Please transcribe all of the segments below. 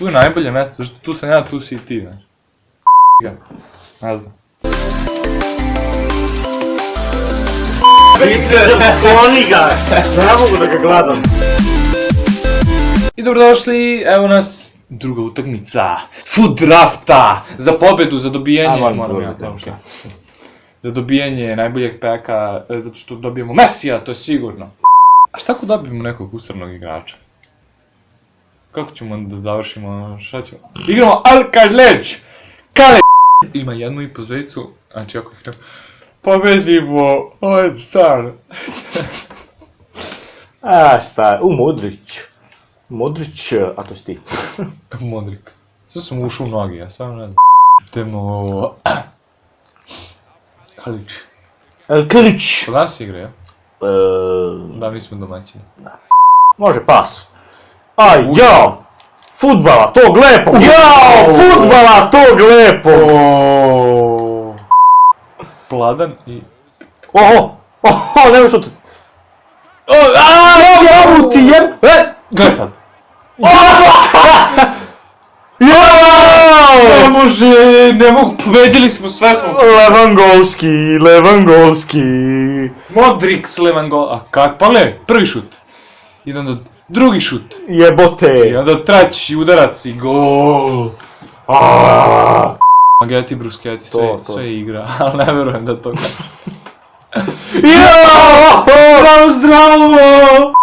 Tu je najbolje mjesto, zašto tu sam ja, tu si i ti, znaš. Ne znam. Kloni ga! Ne mogu da ga gledam. I dobrodošli, evo nas druga utakmica Food Drafta za pobjedu, za dobijanje, za dobijanje najboljeg peka, zato što dobijemo Mesija, to je sigurno. A šta ako dobijemo nekog usrednog igrača? Kako ćemo da završimo, šta ćemo? Igramo Alkaleć! Kale! Ima 1,5 zvezdicu, znači ako ih ne pobedimo, ovo je stvarno. A šta, Modrić. Modrić, a to si ti. Modrik. Sve sam ušao u nogi, ja stvarno ne znam. Idemo... Kalić. Alkaleć! Kod nas igra, ja? Da, mi smo domaćini. Može pas. Aj, jao! Fudbala, tog lepog! Jao! Fudbala, tog lepog! Pladan i... Oho! Oho, nema šuta! Javu ti jem! Gledaj sad! Jao! Ne može, ne mogu, pobedili smo, sve smo... Lewandowski! Modrik s Lewandowski, a kak, pa le, prvi šut. I onda drugi šut. Jebote! I onda treći udarac i gol. Mageti, Brusketi, sve igra, ali ne verujem da to kaže. Jao! Zdravo!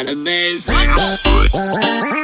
Amazing.